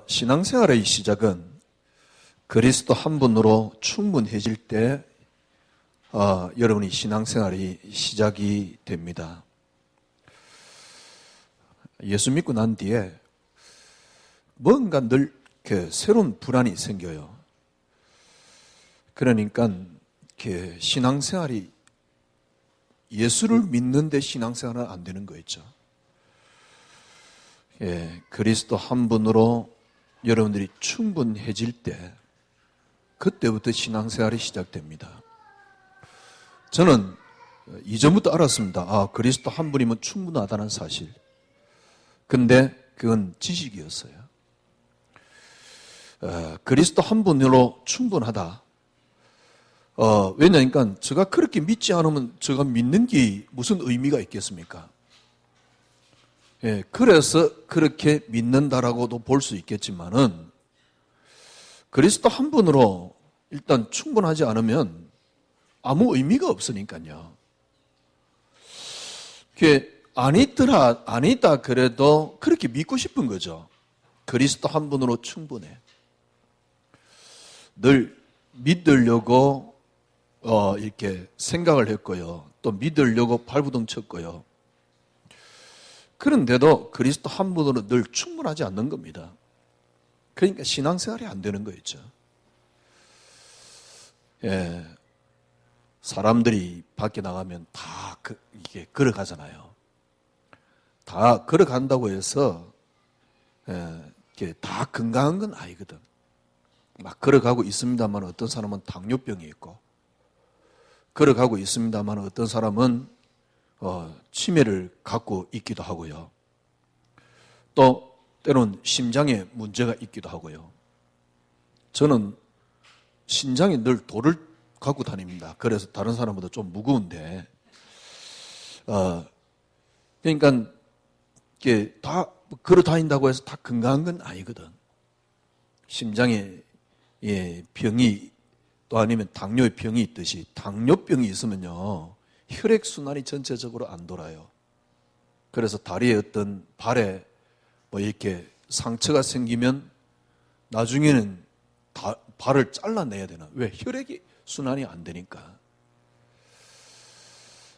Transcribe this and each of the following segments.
신앙생활의 시작은 그리스도 한 분으로 충분해질 때 여러분이 신앙생활이 시작이 됩니다. 예수 믿고 난 뒤에 뭔가 늘 이렇게 새로운 불안이 생겨요. 그러니까 이렇게 신앙생활이 예수를 믿는데 신앙생활은 안 되는 거 있죠. 그리스도 한 분으로 여러분들이 충분해질 때 그때부터 신앙생활이 시작됩니다. 저는 이전부터 알았습니다. 그리스도 한 분이면 충분하다는 사실. 근데 그건 지식이었어요. 그리스도 한 분으로 충분하다. 왜냐니까 제가 그렇게 믿지 않으면 제가 믿는 게 무슨 의미가 있겠습니까? 그래서 그렇게 믿는다라고도 볼 수 있겠지만은 그리스도 한 분으로 일단 충분하지 않으면 아무 의미가 없으니까요. 아니다 그래도 그렇게 믿고 싶은 거죠. 그리스도 한 분으로 충분해. 늘 믿으려고 이렇게 생각을 했고요. 또 믿으려고 발부둥 쳤고요. 그런데도 그리스도 한 분으로 늘 충분하지 않는 겁니다. 그러니까 신앙생활이 안 되는 거였죠. 사람들이 밖에 나가면 다 이게 걸어가잖아요. 다 걸어간다고 해서 이게 다 건강한 건 아니거든. 막 걸어가고 있습니다만 어떤 사람은 당뇨병이 있고, 걸어가고 있습니다만 어떤 사람은 치매를 갖고 있기도 하고요. 또 때로는 심장에 문제가 있기도 하고요. 저는 심장에 늘 돌을 갖고 다닙니다. 그래서 다른 사람보다 좀 무거운데, 그러니까 이게 다 걸어 다닌다고 해서 다 건강한 건 아니거든. 심장에 병이 또 아니면 당뇨의 병이 있듯이 당뇨병이 있으면요 혈액순환이 전체적으로 안 돌아요. 그래서 다리에 어떤 발에 이렇게 상처가 생기면 나중에는 발을 잘라내야 되나? 왜? 혈액이 순환이 안 되니까.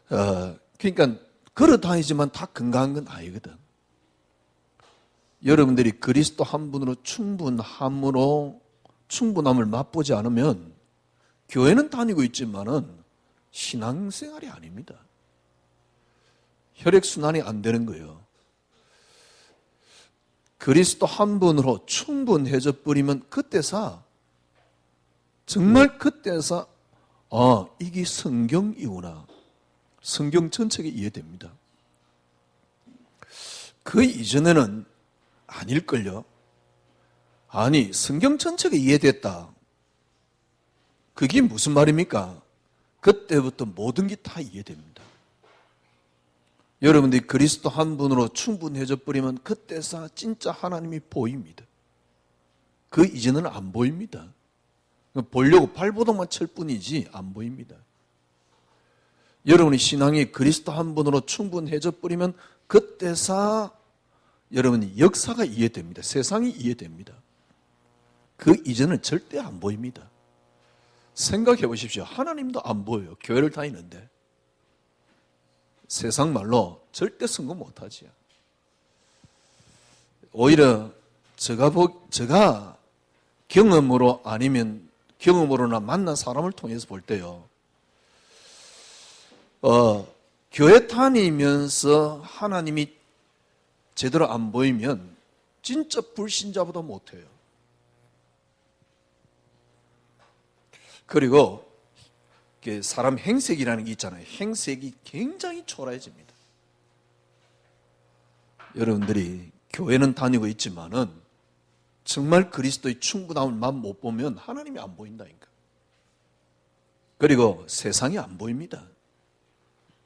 그러니까 걸어 다니지만 다 건강한 건 아니거든. 여러분들이 그리스도 한 분으로 충분함을 맛보지 않으면 교회는 다니고 있지만은 신앙생활이 아닙니다. 혈액순환이 안 되는 거예요. 그리스도 한 분으로 충분해져 버리면 정말 그때서 이게 성경이구나. 성경 전체가 이해됩니다. 그 이전에는 아닐걸요. 아니, 성경 전체가 이해됐다. 그게 무슨 말입니까? 그때부터 모든 게 다 이해됩니다. 여러분들이 그리스도 한 분으로 충분해져 버리면 그때서 진짜 하나님이 보입니다. 그 이전에는 안 보입니다. 보려고 발버둥만 칠 뿐이지 안 보입니다. 여러분이 신앙이 그리스도 한 분으로 충분해져 버리면 그때서 여러분이 역사가 이해됩니다. 세상이 이해됩니다. 그 이전은 절대 안 보입니다. 생각해 보십시오. 하나님도 안 보여요. 교회를 다니는데. 세상 말로 절대 성공 못하지요. 오히려 제가 경험으로 아니면 경험으로나 만난 사람을 통해서 볼 때요. 교회 다니면서 하나님이 제대로 안 보이면 진짜 불신자보다 못해요. 그리고 사람 행색이라는 게 있잖아요. 행색이 굉장히 초라해집니다. 여러분들이 교회는 다니고 있지만은 정말 그리스도의 충분함을 못 보면 하나님이 안 보인다니까. 그리고 세상이 안 보입니다.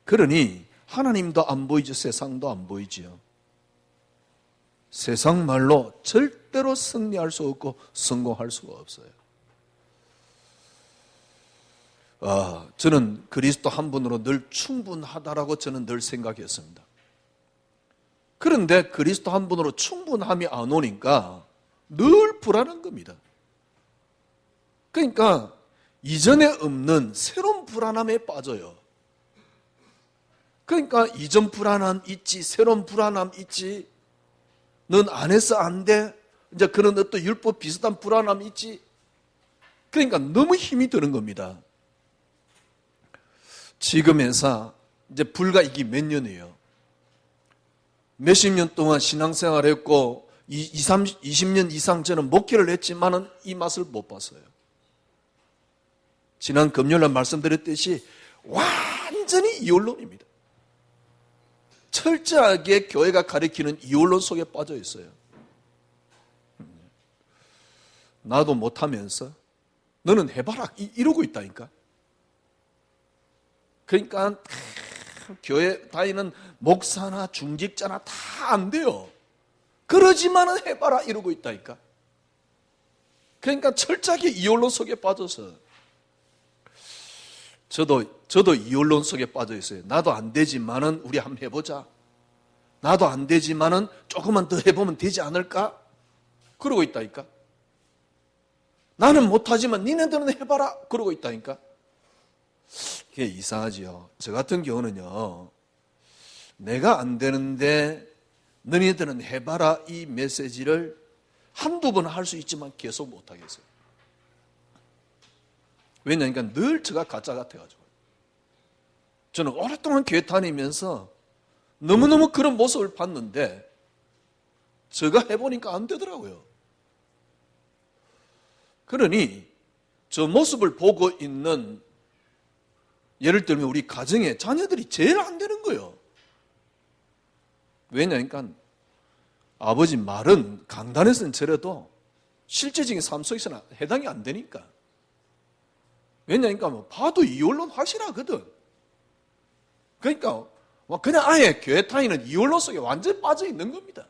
그러니 하나님도 안 보이죠. 세상도 안 보이지요. 세상 말로 절대로 승리할 수 없고 성공할 수가 없어요. 저는 그리스도 한 분으로 늘 충분하다라고 저는 늘 생각했습니다. 그런데 그리스도 한 분으로 충분함이 안 오니까 늘 불안한 겁니다. 그러니까 이전에 없는 새로운 불안함에 빠져요. 그러니까 이전 불안함 있지, 새로운 불안함 있지, 넌 안 해서 안 돼, 이제 그런 어떤 율법 비슷한 불안함 있지. 그러니까 너무 힘이 드는 겁니다. 지금 회사 이제 불과 이게 몇 년이에요. 몇십 년 동안 신앙생활 했고 20년 이상 저는 목회를 했지만은 이 맛을 못 봤어요. 지난 금요일날 말씀드렸듯이 완전히 이혼론입니다. 철저하게 교회가 가리키는 이혼론 속에 빠져 있어요. 나도 못하면서 너는 해봐라 이러고 있다니까. 그러니까 교회 다니는 목사나 중직자나 다 안 돼요. 그러지만은 해봐라 이러고 있다니까. 그러니까 철저하게 이혼론 속에 빠져서 저도 이혼론 속에 빠져 있어요. 나도 안 되지만은 우리 한번 해보자. 나도 안 되지만은 조금만 더 해보면 되지 않을까? 그러고 있다니까. 나는 못하지만 니네들은 해봐라. 그러고 있다니까. 그게 이상하지요. 저 같은 경우는요, 내가 안 되는데 너희들은 해봐라 이 메시지를 한두 번 할 수 있지만 계속 못하겠어요. 왜냐니까 늘 제가 가짜 같아가지고. 저는 오랫동안 교회 다니면서 너무너무 그런 모습을 봤는데 제가 해보니까 안 되더라고요. 그러니 저 모습을 보고 있는, 예를 들면 우리 가정에 자녀들이 제일 안 되는 거예요. 왜냐니까 아버지 말은 강단에서는 저래도 실제적인 삶 속에서는 해당이 안 되니까. 왜냐니까 뭐 봐도 이혼론 확실하거든. 그러니까 그냥 아예 교회 다니는 이혼론 속에 완전 빠져 있는 겁니다.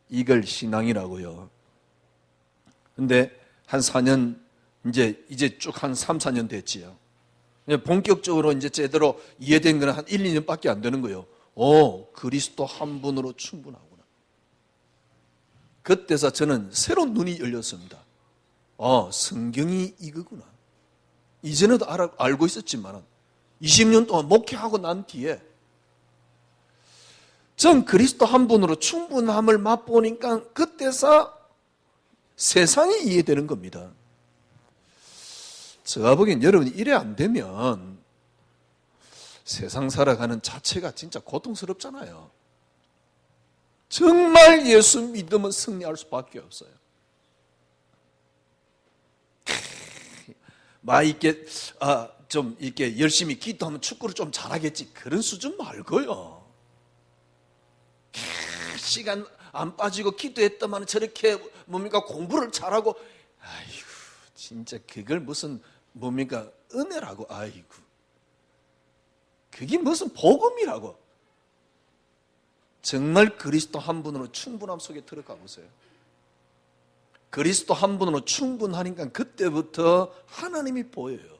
이걸 신앙이라고요. 근데 한 4년, 이제 쭉 한 3, 4년 됐지요. 본격적으로 이제 제대로 이해된 건 한 1, 2년밖에 안 되는 거예요. 그리스도 한 분으로 충분하구나. 그때서 저는 새로운 눈이 열렸습니다. 성경이 이거구나. 이전에도 알고 있었지만 20년 동안 목회하고 난 뒤에 전 그리스도 한 분으로 충분함을 맛보니까 그때서 세상이 이해되는 겁니다. 제가 보기엔 여러분이 이래 안 되면 세상 살아가는 자체가 진짜 고통스럽잖아요. 정말 예수 믿으면 승리할 수밖에 없어요. 막 이렇게 좀 이렇게 열심히 기도하면 축구를 좀 잘하겠지, 그런 수준 말고요. 시간 안 빠지고 기도했더만 저렇게 공부를 잘하고, 아이고 진짜 그걸 무슨 은혜라고, 아이고 그게 무슨 복음이라고. 정말 그리스도 한 분으로 충분함 속에 들어가 보세요. 그리스도 한 분으로 충분하니까 그때부터 하나님이 보여요.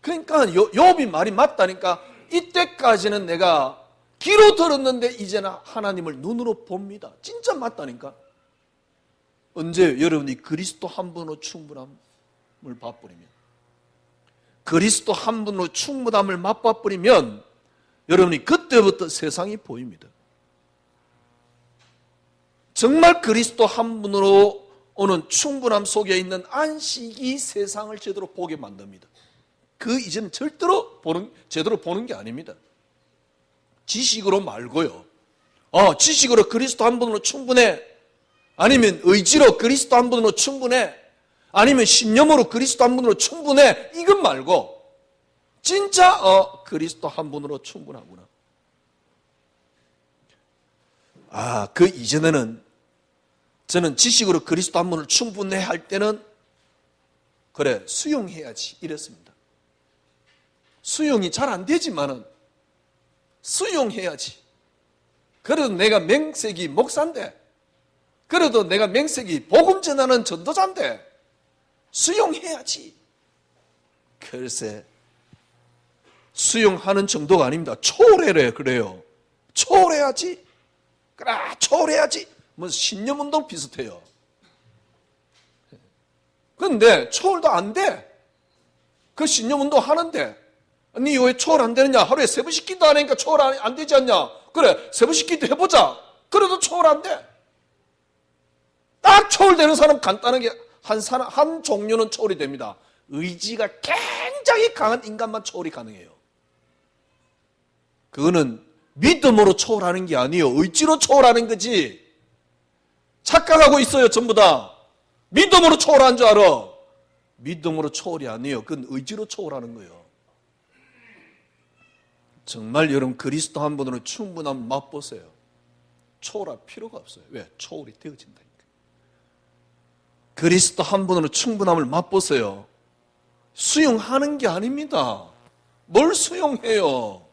그러니까 욥이 말이 맞다니까. 이때까지는 내가 귀로 들었는데 이제는 하나님을 눈으로 봅니다. 진짜 맞다니까. 언제 여러분이 그리스도 한 분으로 충분함을 맛보리면, 그리스도 한 분으로 충분함을 맛봐버리면 여러분이 그때부터 세상이 보입니다. 정말 그리스도 한 분으로 오는 충분함 속에 있는 안식이 세상을 제대로 보게 만듭니다. 그 이제는 절대로 제대로 보는 게 아닙니다. 지식으로 말고요. 지식으로 그리스도 한 분으로 충분해. 아니면 의지로 그리스도 한 분으로 충분해. 아니면 신념으로 그리스도 한 분으로 충분해. 이건 말고 진짜 그리스도 한 분으로 충분하구나. 그 이전에는 저는 지식으로 그리스도 한 분을 충분해 할 때는 그래 수용해야지 이랬습니다. 수용이 잘 안 되지만은 수용해야지. 그래도 내가 맹세기 목사인데, 그래도 내가 맹세기 복음 전하는 전도자인데 수용해야지. 글쎄 수용하는 정도가 아닙니다. 초월해래. 그래요. 초월해야지. 그래 초월해야지. 뭐 신념운동 비슷해요. 그런데 초월도 안 돼. 그 신념운동 하는데 니 왜 초월 안 되느냐? 하루에 3번씩 기도 안 하니까 초월 안 되지 않냐? 그래 3번씩 기도 해보자. 그래도 초월 안 돼. 딱 초월되는 사람 간단하게 한 종류는 초월이 됩니다. 의지가 굉장히 강한 인간만 초월이 가능해요. 그거는 믿음으로 초월하는 게 아니에요. 의지로 초월하는 거지. 착각하고 있어요, 전부 다. 믿음으로 초월한 줄 알아. 믿음으로 초월이 아니에요. 그건 의지로 초월하는 거예요. 정말 여러분 그리스도 한 분으로 충분함을 맛보세요. 초월할 필요가 없어요. 왜? 초월이 되어진다니까. 그리스도 한 분으로 충분함을 맛보세요. 수용하는 게 아닙니다. 뭘 수용해요?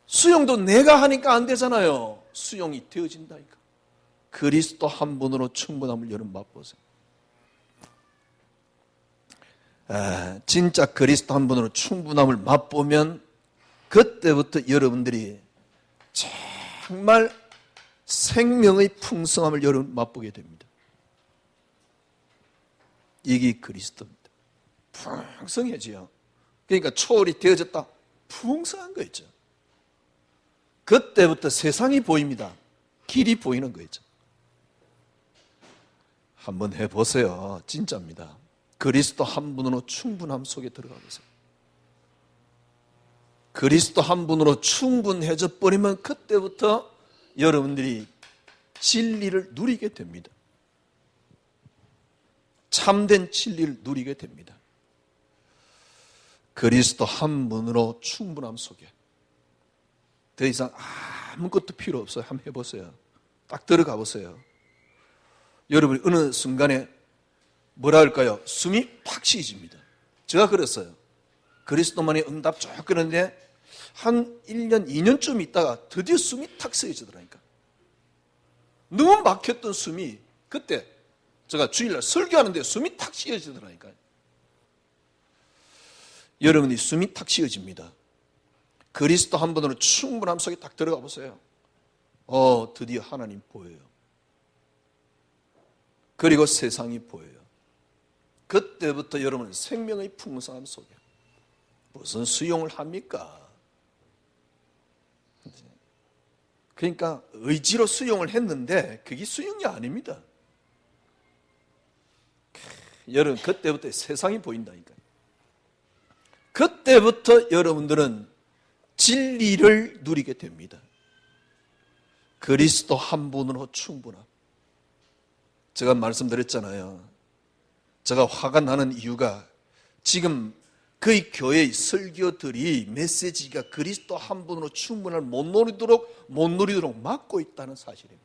수용도 내가 하니까 안 되잖아요. 수용이 되어진다니까. 그리스도 한 분으로 충분함을 여러분 맛보세요. 진짜 그리스도 한 분으로 충분함을 맛보면 그때부터 여러분들이 정말 생명의 풍성함을 여러분 맛보게 됩니다. 이게 그리스도입니다. 풍성해져요. 그러니까 초월이 되어졌다. 풍성한 거 있죠. 그때부터 세상이 보입니다. 길이 보이는 거 있죠. 한번 해보세요. 진짜입니다. 그리스도 한 분으로 충분함 속에 들어가 보세요. 그리스도 한 분으로 충분해져 버리면 그때부터 여러분들이 진리를 누리게 됩니다. 참된 진리를 누리게 됩니다. 그리스도 한 분으로 충분함 속에 더 이상 아무것도 필요 없어요. 한번 해보세요. 딱 들어가 보세요. 여러분이 어느 순간에 뭐라 할까요? 숨이 팍 쉬어집니다. 제가 그랬어요. 그리스도만의 응답 쭉 그러는데 한 1년, 2년쯤 있다가 드디어 숨이 탁 쉬어지더라니까. 너무 막혔던 숨이 그때 제가 주일날 설교하는데 숨이 탁 쉬어지더라니까요. 여러분이 숨이 탁 쉬어집니다. 그리스도 한 분으로 충분함 속에 딱 들어가 보세요. 드디어 하나님 보여요. 그리고 세상이 보여요. 그때부터 여러분은 생명의 풍성함 속에 무슨 수용을 합니까? 그러니까 의지로 수용을 했는데 그게 수용이 아닙니다. 여러분 그때부터 세상이 보인다니까요. 그때부터 여러분들은 진리를 누리게 됩니다. 그리스도 한 분으로 충분함. 제가 말씀드렸잖아요. 제가 화가 나는 이유가 지금 그 교회의 설교들이 메시지가 그리스도 한 분으로 충분함을 못 누리도록 막고 있다는 사실입니다.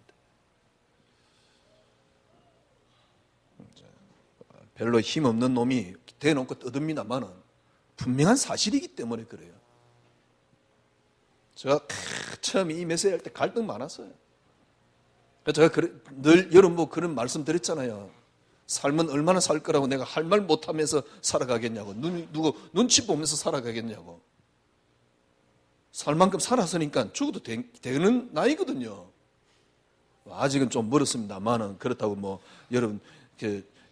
별로 힘없는 놈이 대놓고 떠듭니다만은 분명한 사실이기 때문에 그래요. 제가 처음에 이 메시지 할 때 갈등 많았어요. 제가 늘 여러분 그런 말씀 드렸잖아요. 삶은 얼마나 살 거라고 내가 할 말 못하면서 살아가겠냐고. 누구 눈치 보면서 살아가겠냐고. 살 만큼 살았으니까 죽어도 되는 나이거든요. 아직은 좀 멀었습니다만은 그렇다고 여러분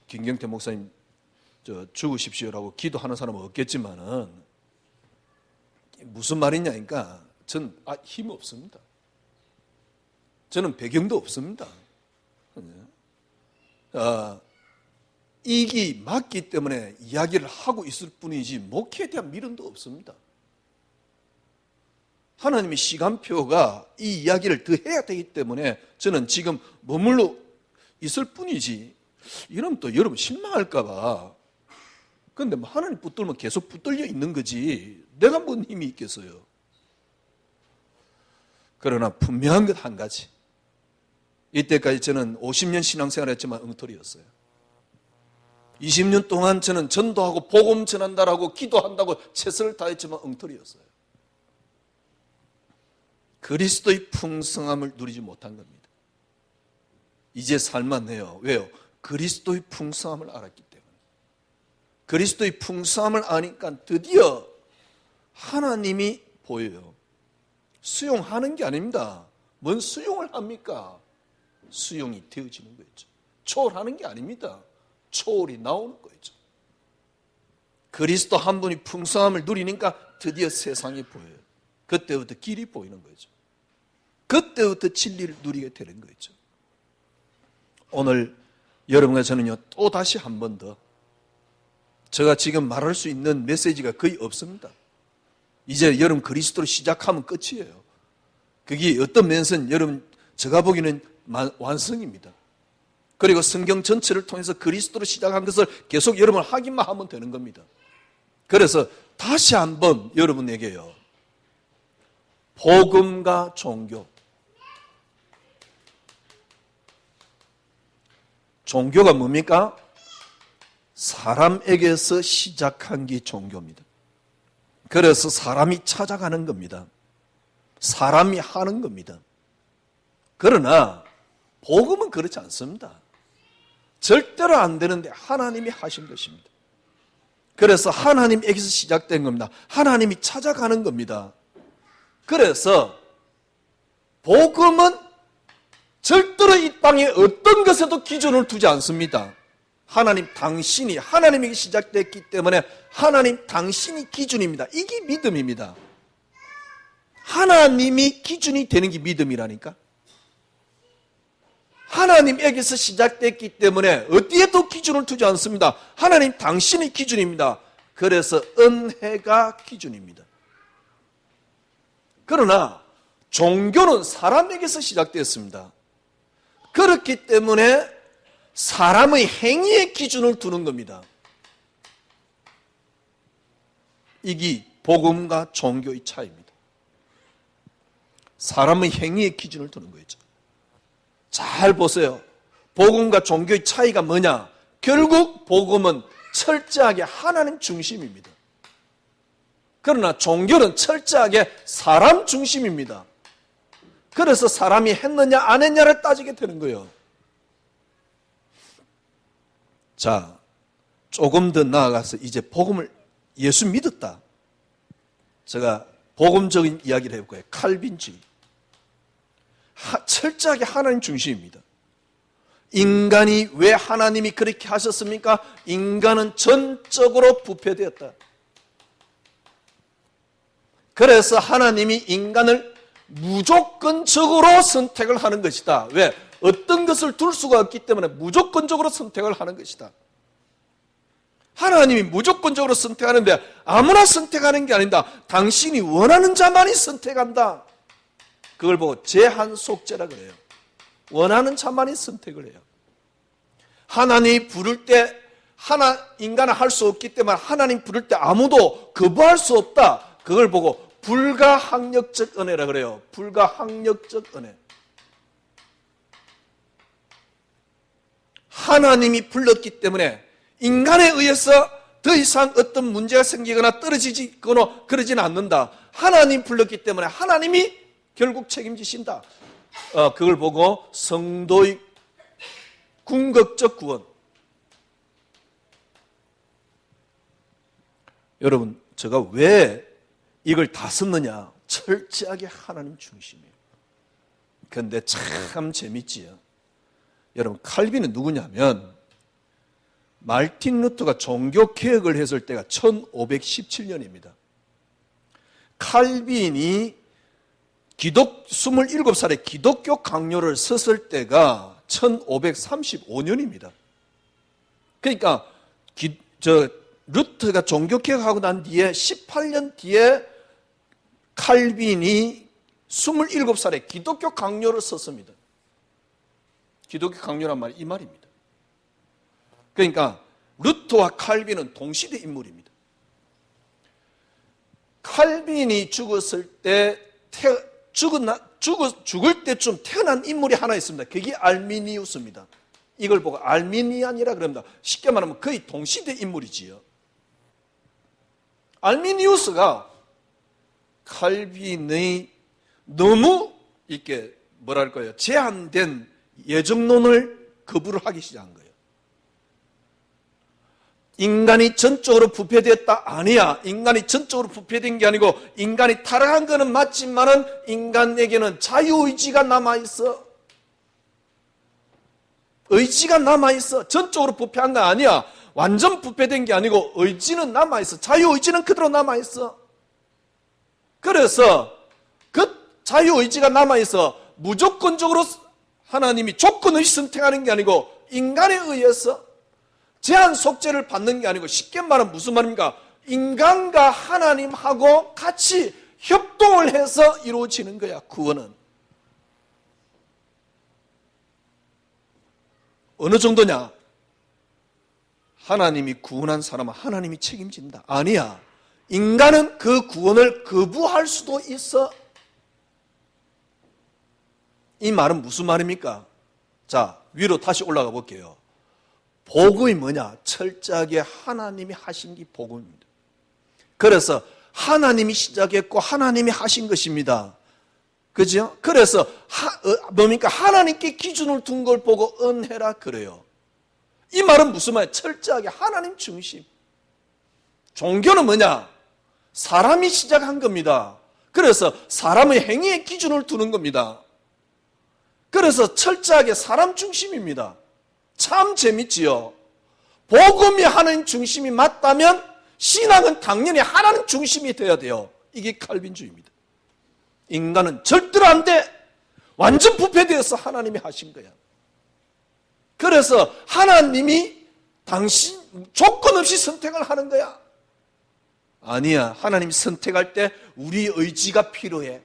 김경태 목사님 죽으십시오라고 기도하는 사람은 없겠지만은 무슨 말이냐니까 전 힘 없습니다. 저는 배경도 없습니다. 이익이 맞기 때문에 이야기를 하고 있을 뿐이지 목회에 대한 미련도 없습니다. 하나님의 시간표가 이 이야기를 더 해야 되기 때문에 저는 지금 머물러 있을 뿐이지 이러면 또 여러분 실망할까 봐. 그런데 하나님 붙들면 계속 붙들려 있는 거지 내가 뭔 힘이 있겠어요. 그러나 분명한 것 한 가지. 이때까지 저는 50년 신앙생활을 했지만 엉터리였어요. 20년 동안 저는 전도하고 복음 전한다라고 기도한다고 최선을 다했지만 엉터리였어요. 그리스도의 풍성함을 누리지 못한 겁니다. 이제 살만해요. 왜요? 그리스도의 풍성함을 알았기 때문에. 그리스도의 풍성함을 아니까 드디어 하나님이 보여요. 수용하는 게 아닙니다. 뭔 수용을 합니까? 수용이 되어지는 거죠. 초월하는 게 아닙니다. 초월이 나오는 거죠. 그리스도 한 분이 풍성함을 누리니까 드디어 세상이 보여요. 그때부터 길이 보이는 거죠. 그때부터 진리를 누리게 되는 거죠. 오늘 여러분과 저는요, 또 다시 한 번 더 제가 지금 말할 수 있는 메시지가 거의 없습니다. 이제 여러분 그리스도로 시작하면 끝이에요. 그게 어떤 면에서는 여러분 제가 보기에는 완성입니다. 그리고 성경 전체를 통해서 그리스도로 시작한 것을 계속 여러분 하기만 하면 되는 겁니다. 그래서 다시 한번 여러분에게요, 복음과 종교. 종교가 뭡니까? 사람에게서 시작한 게 종교입니다. 그래서 사람이 찾아가는 겁니다. 사람이 하는 겁니다. 그러나 복음은 그렇지 않습니다. 절대로 안 되는데 하나님이 하신 것입니다. 그래서 하나님에게서 시작된 겁니다. 하나님이 찾아가는 겁니다. 그래서 복음은 절대로 이 땅에 어떤 것에도 기준을 두지 않습니다. 하나님 당신이 하나님에게 시작됐기 때문에 하나님 당신이 기준입니다. 이게 믿음입니다. 하나님이 기준이 되는 게 믿음이라니까. 하나님에게서 시작됐기 때문에 어디에도 기준을 두지 않습니다. 하나님 당신이 기준입니다. 그래서 은혜가 기준입니다. 그러나 종교는 사람에게서 시작되었습니다. 그렇기 때문에 사람의 행위의 기준을 두는 겁니다. 이게 복음과 종교의 차이입니다. 사람의 행위의 기준을 두는 거죠. 잘 보세요. 복음과 종교의 차이가 뭐냐? 결국 복음은 철저하게 하나님 중심입니다. 그러나 종교는 철저하게 사람 중심입니다. 그래서 사람이 했느냐 안 했냐를 따지게 되는 거예요. 자, 조금 더 나아가서 이제 복음을 예수 믿었다. 제가 복음적인 이야기를 해볼 거예요. 칼빈주의. 철저하게 하나님 중심입니다. 인간이 왜 하나님이 그렇게 하셨습니까? 인간은 전적으로 부패되었다. 그래서 하나님이 인간을 무조건적으로 선택을 하는 것이다. 왜? 어떤 것을 둘 수가 없기 때문에 무조건적으로 선택을 하는 것이다. 하나님이 무조건적으로 선택하는데 아무나 선택하는 게 아니다. 당신이 원하는 자만이 선택한다. 그걸 보고 제한속죄라 그래요. 원하는 자만이 선택을 해요. 하나님이 부를 때 인간은 할 수 없기 때문에 하나님 부를 때 아무도 거부할 수 없다. 그걸 보고 불가항력적 은혜라 그래요. 불가항력적 은혜. 하나님이 불렀기 때문에 인간에 의해서 더 이상 어떤 문제가 생기거나 떨어지거나 그러지는 않는다. 하나님 불렀기 때문에 하나님이 결국 책임지신다. 그걸 보고 성도의 궁극적 구원. 여러분, 제가 왜 이걸 다 썼느냐? 철저하게 하나님 중심이에요. 그런데 참 재밌지요. 여러분, 칼빈은 누구냐면 말틴 루터가 종교개혁을 했을 때가 1517년입니다. 칼빈이 27살에 기독교 강요를 썼을 때가 1535년입니다. 그러니까 루터가 종교개혁하고 난 뒤에 18년 뒤에 칼빈이 27살에 기독교 강요를 썼습니다. 기독교 강요란 말이 이 말입니다. 그러니까 루터와 칼빈은 동시대 인물입니다. 칼빈이 죽었을 때 죽을 때쯤 태어난 인물이 하나 있습니다. 그게 알미니우스입니다. 이걸 보고 알미니안이라 그럽니다. 쉽게 말하면 거의 동시대 인물이지요. 알미니우스가 칼빈의 너무 이렇게 뭐랄까요? 제한된 예정론을 거부를 하기 시작한 거예요. 인간이 전적으로 부패되었다? 아니야. 인간이 전적으로 부패된 게 아니고 인간이 타락한 거는 맞지만은 인간에게는 자유의지가 남아있어. 의지가 남아있어. 전적으로 부패한 거 아니야. 완전 부패된 게 아니고 의지는 남아있어. 자유의지는 그대로 남아있어. 그래서 그 자유의지가 남아있어 무조건적으로 하나님이 조건 없이 선택하는 게 아니고 인간에 의해서 제한 속죄를 받는 게 아니고, 쉽게 말하면 무슨 말입니까? 인간과 하나님하고 같이 협동을 해서 이루어지는 거야, 구원은. 어느 정도냐? 하나님이 구원한 사람은 하나님이 책임진다. 아니야. 인간은 그 구원을 거부할 수도 있어. 이 말은 무슨 말입니까? 자, 위로 다시 올라가 볼게요. 복음이 뭐냐? 철저하게 하나님이 하신 게 복음입니다. 그래서 하나님이 시작했고 하나님이 하신 것입니다. 그죠? 그래서 뭡니까? 하나님께 기준을 둔 걸 보고 은혜라 그래요. 이 말은 무슨 말이에요? 철저하게 하나님 중심. 종교는 뭐냐? 사람이 시작한 겁니다. 그래서 사람의 행위에 기준을 두는 겁니다. 그래서 철저하게 사람 중심입니다. 참 재밌지요? 복음이 하나님 중심이 맞다면 신앙은 당연히 하나님 중심이 돼야 돼요. 이게 칼빈주의입니다. 인간은 절대로 안 돼. 완전 부패되어서 하나님이 하신 거야. 그래서 하나님이 당신 조건 없이 선택을 하는 거야. 아니야. 하나님이 선택할 때 우리 의지가 필요해.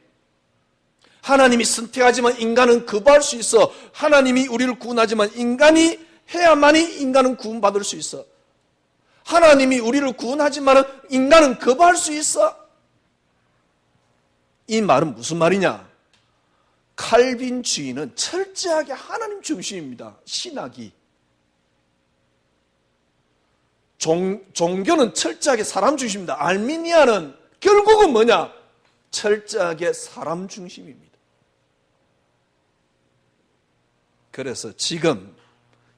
하나님이 선택하지만 인간은 거부할 수 있어. 하나님이 우리를 구원하지만 인간이 해야만이 인간은 구원받을 수 있어. 하나님이 우리를 구원하지만 인간은 거부할 수 있어. 이 말은 무슨 말이냐? 칼빈주의는 철저하게 하나님 중심입니다. 신학이. 종교는 철저하게 사람 중심입니다. 알미니아는 결국은 뭐냐? 철저하게 사람 중심입니다. 그래서 지금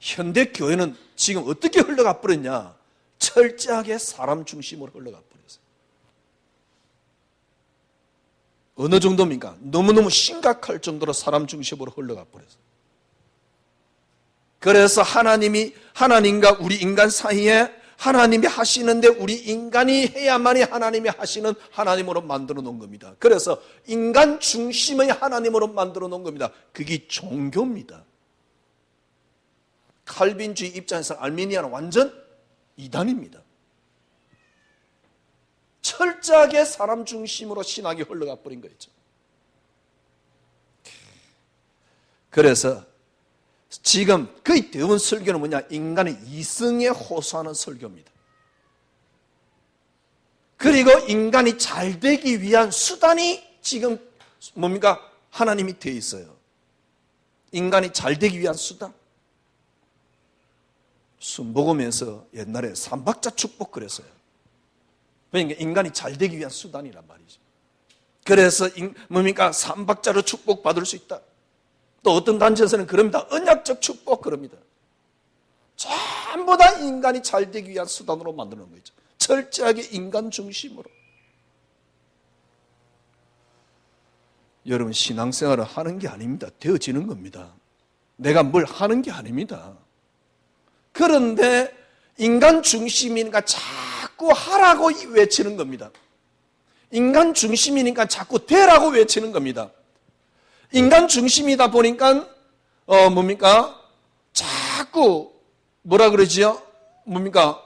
현대 교회는 지금 어떻게 흘러가 버렸냐? 철저하게 사람 중심으로 흘러가 버렸어요. 어느 정도입니까? 너무너무 심각할 정도로 사람 중심으로 흘러가 버렸어요. 그래서 하나님과 우리 인간 사이에 하나님이 하시는데 우리 인간이 해야만이 하나님이 하시는 하나님으로 만들어 놓은 겁니다. 그래서 인간 중심의 하나님으로 만들어 놓은 겁니다. 그게 종교입니다. 칼빈주의 입장에서 알미니아는 완전 이단입니다. 철저하게 사람 중심으로 신학이 흘러가 버린 거죠. 그래서 지금 거의 대부분 설교는 뭐냐? 인간의 이성에 호소하는 설교입니다. 그리고 인간이 잘 되기 위한 수단이 지금 뭡니까? 하나님이 되어 있어요. 인간이 잘 되기 위한 수단. 술 먹으면서 옛날에 삼박자 축복 그랬어요. 그러니까 인간이 잘 되기 위한 수단이란 말이죠. 그래서 뭡니까? 삼박자로 축복받을 수 있다. 또 어떤 단체에서는 그럽니다. 언약적 축복 그럽니다. 전부 다 인간이 잘 되기 위한 수단으로 만드는 거죠. 철저하게 인간 중심으로. 여러분, 신앙생활을 하는 게 아닙니다. 되어지는 겁니다. 내가 뭘 하는 게 아닙니다. 그런데 인간 중심이니까 자꾸 하라고 외치는 겁니다. 인간 중심이니까 자꾸 되라고 외치는 겁니다. 인간 중심이다 보니까 뭡니까? 자꾸 뭐라 그러지요? 뭡니까?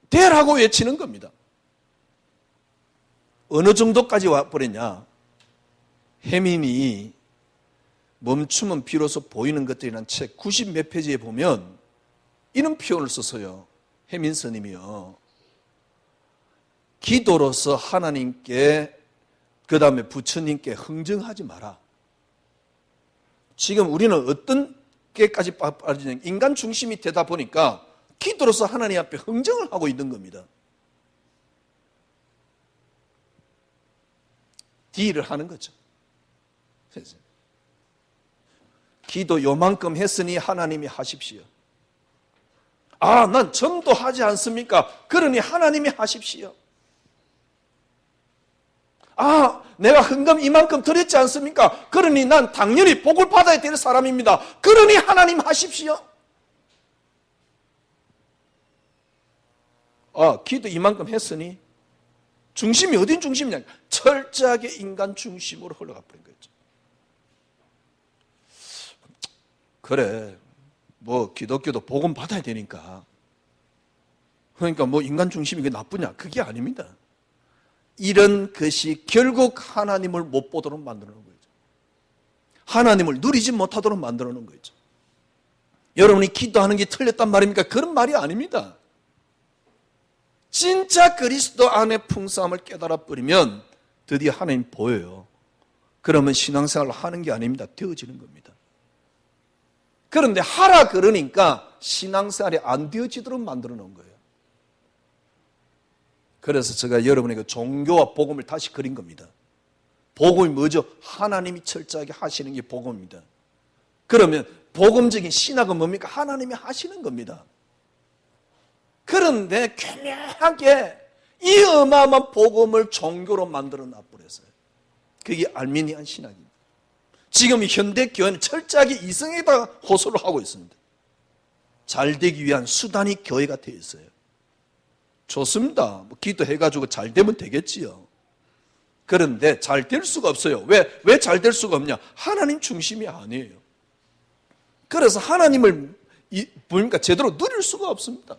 되라고 외치는 겁니다. 어느 정도까지 와버렸냐? 해민이 멈추면 비로소 보이는 것들이라는 책 90몇 페이지에 보면 이런 표현을 썼어요. 해민 스님이요. 기도로서 하나님께 그 다음에 부처님께 흥정하지 마라. 지금 우리는 어떤 게까지 빠지냐? 인간 중심이 되다 보니까 기도로서 하나님 앞에 흥정을 하고 있는 겁니다. 딜을 하는 거죠. 기도 요만큼 했으니 하나님이 하십시오. 아, 난 전도하지 않습니까? 그러니 하나님이 하십시오. 내가 헌금 이만큼 드렸지 않습니까? 그러니 난 당연히 복을 받아야 될 사람입니다. 그러니 하나님 하십시오. 기도 이만큼 했으니 중심이 어딘 중심이냐? 철저하게 인간 중심으로 흘러가 버린 거죠. 그래, 기독교도 복음 받아야 되니까. 그러니까 인간 중심이 그게 나쁘냐? 그게 아닙니다. 이런 것이 결국 하나님을 못 보도록 만들어 놓은 거죠. 하나님을 누리지 못하도록 만들어 놓은 거죠. 여러분이 기도하는 게 틀렸단 말입니까? 그런 말이 아닙니다. 진짜 그리스도 안에 풍성함을 깨달아 버리면 드디어 하나님 보여요. 그러면 신앙생활을 하는 게 아닙니다. 되어지는 겁니다. 그런데 하라 그러니까 신앙생활이 안 되어지도록 만들어 놓은 거예요. 그래서 제가 여러분에게 종교와 복음을 다시 그린 겁니다. 복음이 뭐죠? 하나님이 철저하게 하시는 게 복음입니다. 그러면 복음적인 신학은 뭡니까? 하나님이 하시는 겁니다. 그런데 교묘하게 이 어마어마한 복음을 종교로 만들어 놔버렸어요. 그게 알미니안 신학입니다. 지금 현대 교회는 철저하게 이성에다 호소를 하고 있습니다. 잘 되기 위한 수단이 교회가 되어 있어요. 좋습니다. 기도해가지고 잘 되면 되겠지요. 그런데 잘 될 수가 없어요. 왜 잘 될 수가 없냐? 하나님 중심이 아니에요. 그래서 하나님을 보니까 제대로 누릴 수가 없습니다.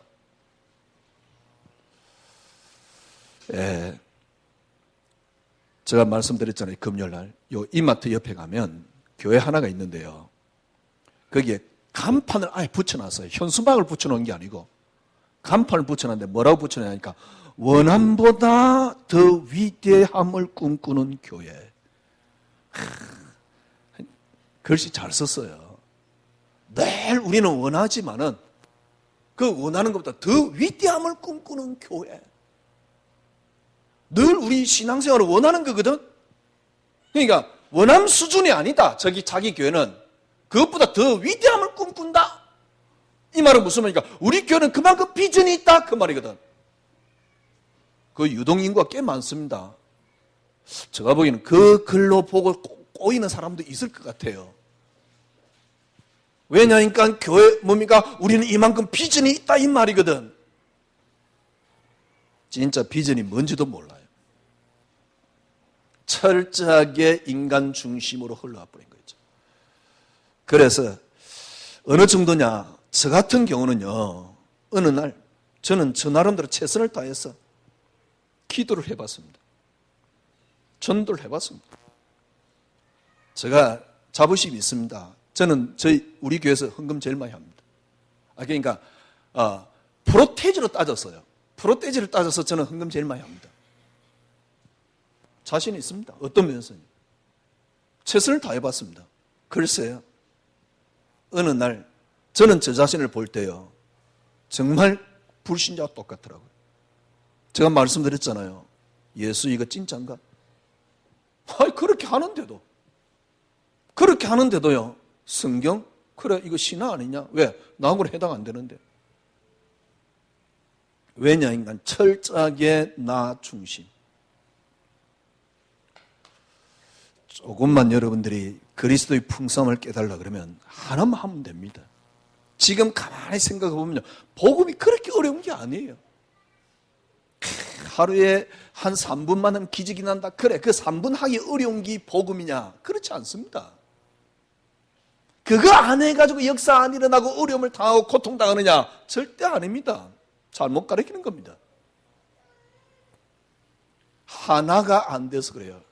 제가 말씀드렸잖아요. 금요일날 요 이마트 옆에 가면 교회 하나가 있는데요. 거기에 간판을 아예 붙여놨어요. 현수막을 붙여놓은 게 아니고 간판을 붙여놨는데 뭐라고 붙여놨냐니까 원함보다 더 위대함을 꿈꾸는 교회. 글씨 잘 썼어요. 늘 우리는 원하지만은 그 원하는 것보다 더 위대함을 꿈꾸는 교회. 늘 우리 신앙생활을 원하는 거거든. 그러니까 원함 수준이 아니다. 자기 교회는 그것보다 더 위대함을 꿈꾼다. 이 말은 무슨 말입니까? 우리 교회는 그만큼 비전이 있다. 그 말이거든. 그 유동인구가 꽤 많습니다. 제가 보기에는 그 글로 보고 꼬이는 사람도 있을 것 같아요. 왜냐니까 교회 뭡니까? 우리는 이만큼 비전이 있다 이 말이거든. 진짜 비전이 뭔지도 몰라요. 철저하게 인간 중심으로 흘러와 버린 거죠. 그래서 어느 정도냐? 저 같은 경우는요. 어느 날 저는 저 나름대로 최선을 다해서 기도를 해봤습니다. 전도를 해봤습니다. 제가 자부심이 있습니다. 저는 우리 교회에서 헌금 제일 많이 합니다. 그러니까 프로테이지로 따졌어요. 프로테이지를 따져서 저는 헌금 제일 많이 합니다. 자신이 있습니다. 어떤 면에서는 최선을 다해봤습니다. 글쎄요. 어느 날 저는 저 자신을 볼 때요. 정말 불신자와 똑같더라고요. 제가 말씀드렸잖아요. 예수 이거 진짜인가? 그렇게 하는데도요. 성경? 그래 이거 신화 아니냐? 왜? 나하고는 해당 안 되는데. 왜냐니까 철저하게 나 중심. 조금만 여러분들이 그리스도의 풍성함을 깨달으려 그러면 하나만 하면 됩니다. 지금 가만히 생각해 보면요. 복음이 그렇게 어려운 게 아니에요. 하루에 한 3분만 하면 기적이 난다. 그래, 그 3분 하기 어려운 게 복음이냐? 그렇지 않습니다. 그거 안 해가지고 역사 안 일어나고 어려움을 당하고 고통당하느냐? 절대 아닙니다. 잘못 가르치는 겁니다. 하나가 안 돼서 그래요.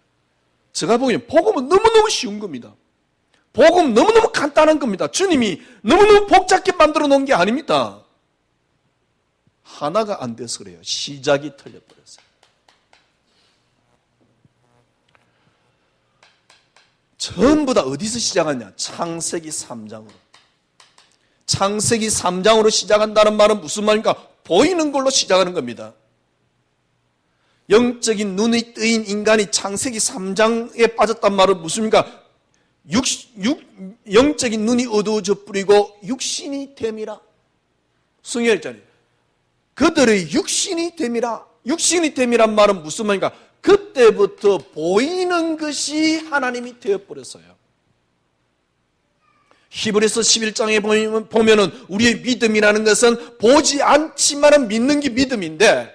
제가 보기엔 복음은 너무너무 쉬운 겁니다. 복음 너무너무 간단한 겁니다. 주님이 너무너무 복잡게 만들어 놓은 게 아닙니다. 하나가 안 돼서 그래요. 시작이 틀려버렸어요. 전부 다 어디서 시작하냐? 창세기 3장으로. 창세기 3장으로 시작한다는 말은 무슨 말입니까? 보이는 걸로 시작하는 겁니다. 영적인 눈이 뜨인 인간이 창세기 3장에 빠졌단 말은 무슨입니까? 영적인 눈이 어두워져 뿌리고 육신이 됨이라. 성경일자리. 그들의 육신이 됨이라. 육신이 됨이란 말은 무슨 말인가? 그때부터 보이는 것이 하나님이 되어버렸어요. 히브리서 11장에 보면은 우리의 믿음이라는 것은 보지 않지만은 믿는 게 믿음인데,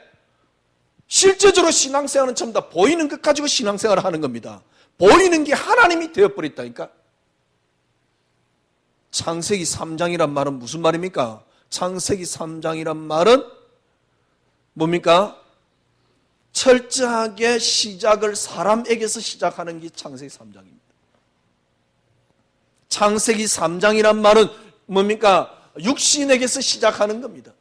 실제적으로 신앙생활은 전부 다 보이는 것 가지고 신앙생활을 하는 겁니다. 보이는 게 하나님이 되어버렸다니까. 창세기 3장이란 말은 무슨 말입니까? 창세기 3장이란 말은 뭡니까? 철저하게 시작을 사람에게서 시작하는 게 창세기 3장입니다. 창세기 3장이란 말은 뭡니까? 육신에게서 시작하는 겁니다.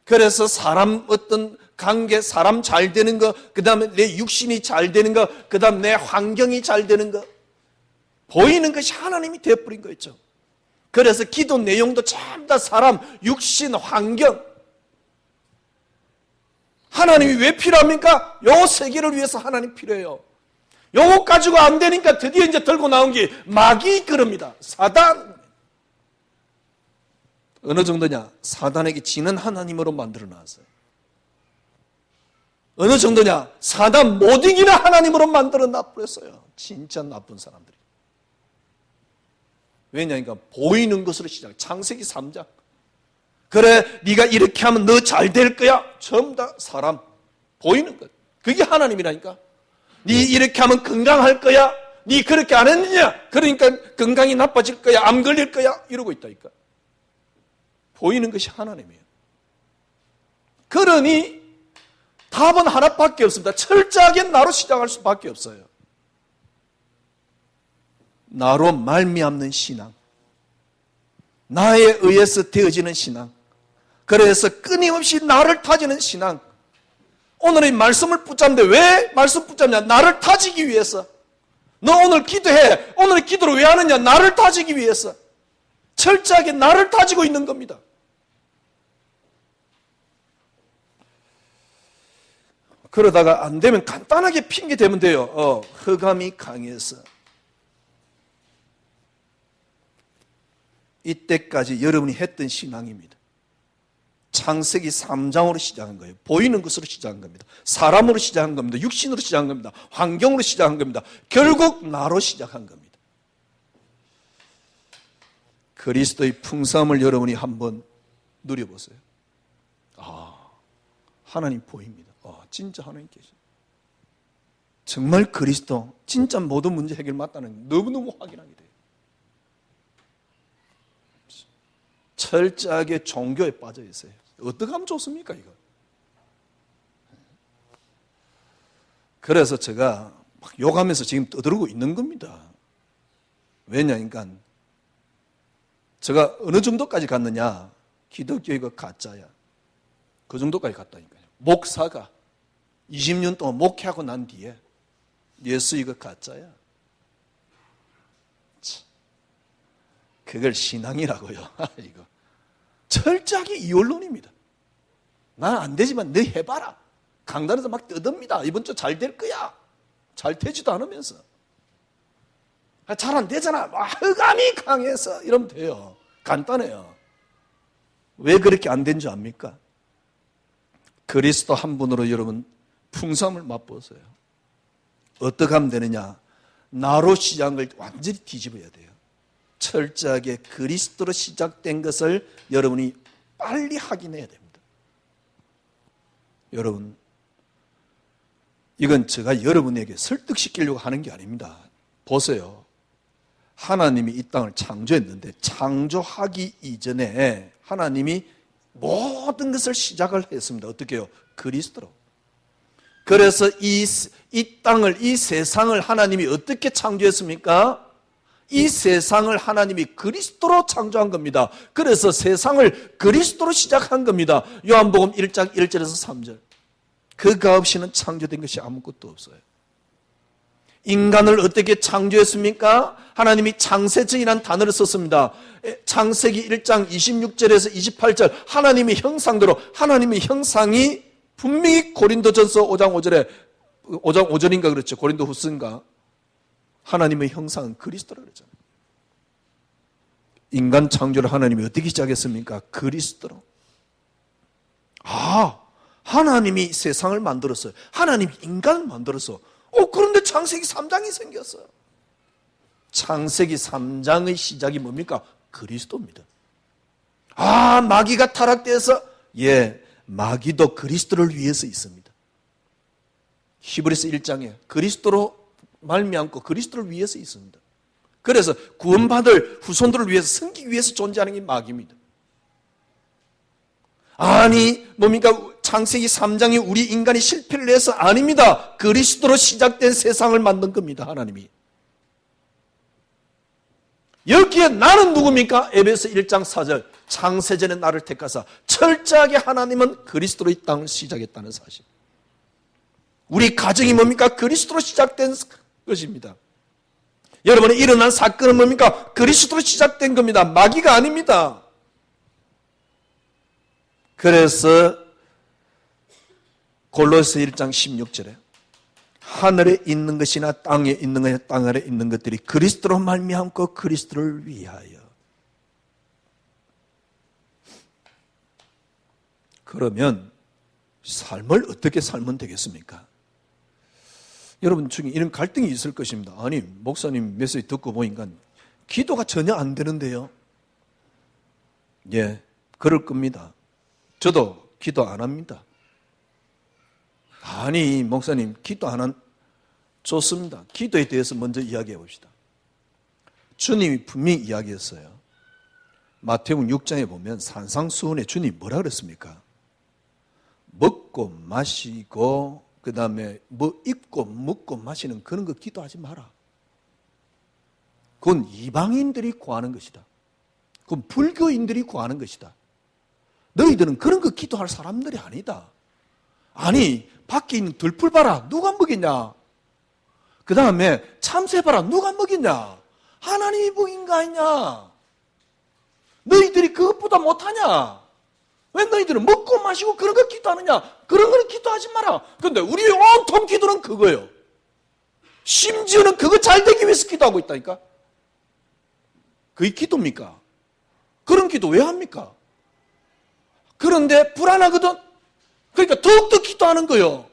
그래서 사람 어떤 관계, 사람 잘 되는 거, 그 다음에 내 육신이 잘 되는 거, 그 다음 내 환경이 잘 되는 거, 보이는 것이 하나님이 되어버린 거였죠. 그래서 기도 내용도 전부 다 사람, 육신, 환경, 하나님이 왜 필요합니까? 요 세계를 위해서 하나님 필요해요. 요거 가지고 안 되니까 드디어 이제 들고 나온 게 마귀 그럽니다. 사단. 어느 정도냐? 사단에게 지는 하나님으로 만들어 놨어요. 어느 정도냐? 사단 못 이기는 하나님으로 만들어 놔버렸어요. 진짜 나쁜 사람들이. 왜냐니까 보이는 것으로 시작. 창세기 3장. 그래, 네가 이렇게 하면 너 잘 될 거야. 전부 다 사람 보이는 것. 그게 하나님이라니까. 네 이렇게 하면 건강할 거야. 네 그렇게 안 했느냐? 그러니까 건강이 나빠질 거야. 암 걸릴 거야. 이러고 있다니까. 보이는 것이 하나님이에요. 그러니 답은 하나밖에 없습니다. 철저하게 나로 시작할 수밖에 없어요. 나로 말미암는 신앙. 나에 의해서 되어지는 신앙. 그래서 끊임없이 나를 타지는 신앙. 오늘의 말씀을 붙잡는데 왜 말씀 붙잡냐? 나를 타지기 위해서. 너 오늘 기도해. 오늘 기도를 왜 하느냐? 나를 타지기 위해서. 철저하게 나를 타지고 있는 겁니다. 그러다가 안 되면 간단하게 핑계 대면 돼요. 흑암이 강해서. 이때까지 여러분이 했던 신앙입니다. 창세기 3장으로 시작한 거예요. 보이는 것으로 시작한 겁니다. 사람으로 시작한 겁니다. 육신으로 시작한 겁니다. 환경으로 시작한 겁니다. 결국 나로 시작한 겁니다. 그리스도의 풍성함을 여러분이 한번 누려보세요. 하나님 보입니다. 진짜 하나님 계십니다. 정말 그리스도, 진짜 모든 문제 해결 맞다는 게 너무너무 확인하게 돼요. 철저하게 종교에 빠져 있어요. 어떻게 하면 좋습니까, 이거? 그래서 제가 막 욕하면서 지금 떠들고 있는 겁니다. 왜냐니까 제가 어느 정도까지 갔느냐? 기독교 이거 가짜야. 그 정도까지 갔다니까요. 목사가 20년 동안 목회하고 난 뒤에 예수 이거 가짜야. 그걸 신앙이라고요. 이거 철저하게 이원론입니다. 난 안 되지만 너 해봐라. 강단에서 막 떠듭니다. 이번 주 잘 될 거야. 잘 되지도 않으면서. 잘 안 되잖아. 흑암이 강해서 이러면 돼요. 간단해요. 왜 그렇게 안 된 줄 압니까? 그리스도 한 분으로 여러분 풍성함을 맛보세요. 어떻게 하면 되느냐? 나로 시작한 걸 완전히 뒤집어야 돼요. 철저하게 그리스도로 시작된 것을 여러분이 빨리 확인해야 됩니다. 여러분, 이건 제가 여러분에게 설득시키려고 하는 게 아닙니다. 보세요. 하나님이 이 땅을 창조했는데 창조하기 이전에 하나님이 모든 것을 시작을 했습니다. 어떻게 해요? 그리스도로. 그래서 이 땅을, 이 세상을 하나님이 어떻게 창조했습니까? 이 세상을 하나님이 그리스도로 창조한 겁니다. 그래서 세상을 그리스도로 시작한 겁니다. 요한복음 1장 1절에서 3절. 그가 없이는 창조된 것이 아무것도 없어요. 인간을 어떻게 창조했습니까? 하나님이 창세전이라는 단어를 썼습니다. 창세기 1장 26절에서 28절 하나님의 형상대로 하나님의 형상이 분명히 고린도전서 5장 5절에 5장 5절인가 그렇죠. 고린도 후서인가. 하나님의 형상은 그리스도라고 그랬잖아요. 인간 창조를 하나님이 어떻게 시작했습니까? 그리스도로. 하나님이 세상을 만들었어요. 하나님이 인간을 만들었어. 그런데 창세기 3장이 생겼어요. 창세기 3장의 시작이 뭡니까? 그리스도입니다. 마귀가 타락돼서 마귀도 그리스도를 위해서 있습니다. 히브리서 1장에 그리스도로 말미암고 그리스도를 위해서 있습니다. 그래서 구원받을 후손들을 위해서 섬기기 위해서 존재하는 게 마귀입니다. 뭡니까? 창세기 3장이 우리 인간이 실패를 해서 아닙니다. 그리스도로 시작된 세상을 만든 겁니다. 하나님이. 여기에 나는 누굽니까? 에베소 1장 4절 창세전에 나를 택하사 철저하게 하나님은 그리스도로 이 땅을 시작했다는 사실. 우리 가정이 뭡니까? 그리스도로 시작된 것입니다. 여러분이 일어난 사건은 뭡니까? 그리스도로 시작된 겁니다. 마귀가 아닙니다. 그래서 골로새 1장 16절에 하늘에 있는 것이나 땅에 있는 것이나 땅 아래 있는 것들이 그리스도로 말미암고 그리스도를 위하여. 그러면 삶을 어떻게 살면 되겠습니까? 여러분 중에 이런 갈등이 있을 것입니다. 목사님 메시지 듣고 보니까 기도가 전혀 안 되는데요. 그럴 겁니다. 저도 기도 안 합니다. 목사님 기도 안 한 좋습니다. 기도에 대해서 먼저 이야기해 봅시다. 주님이 분명히 이야기했어요. 마태복음 6장에 보면 산상수훈에 주님이 뭐라 그랬습니까? 먹고 마시고 그 다음에 입고 먹고 마시는 그런 거 기도하지 마라. 그건 이방인들이 구하는 것이다. 그건 불교인들이 구하는 것이다. 너희들은 그런 거 기도할 사람들이 아니다. 밖에 있는 들풀 봐라. 누가 먹이냐? 그 다음에 참새 봐라. 누가 먹이냐? 하나님이 먹인 거 아니냐? 너희들이 그것보다 못하냐? 왜 너희들은 먹고 마시고 그런 거 기도하느냐? 그런 거는 기도하지 마라. 그런데 우리의 온통 기도는 그거예요. 심지어는 그거 잘 되기 위해서 기도하고 있다니까? 그게 기도입니까? 그런 기도 왜 합니까? 그런데 불안하거든? 그러니까 더욱더 기도하는 거예요.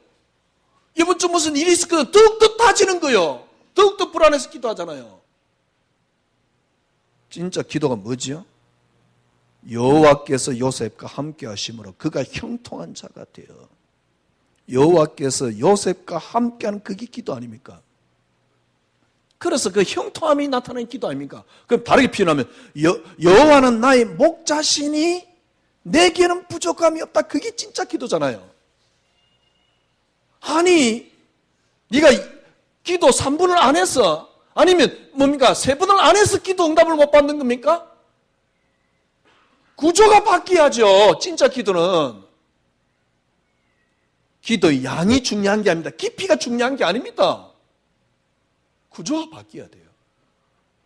이번 주 무슨 일이 있었거든? 더욱더 따지는 거예요. 더욱더 불안해서 기도하잖아요. 진짜 기도가 뭐지요? 여호와께서 요셉과 함께 하심으로 그가 형통한 자가 되어. 여호와께서 요셉과 함께하는 그게 기도 아닙니까? 그래서 그 형통함이 나타나는 기도 아닙니까? 그럼 다르게 표현하면 여호와는 나의 목자시니 내게는 부족함이 없다. 그게 진짜 기도잖아요. 네가 기도 3분을 안 해서 아니면 3분을 안 해서 기도 응답을 못 받는 겁니까? 구조가 바뀌어야죠. 진짜 기도는. 기도의 양이 중요한 게 아닙니다. 깊이가 중요한 게 아닙니다. 구조가 바뀌어야 돼요.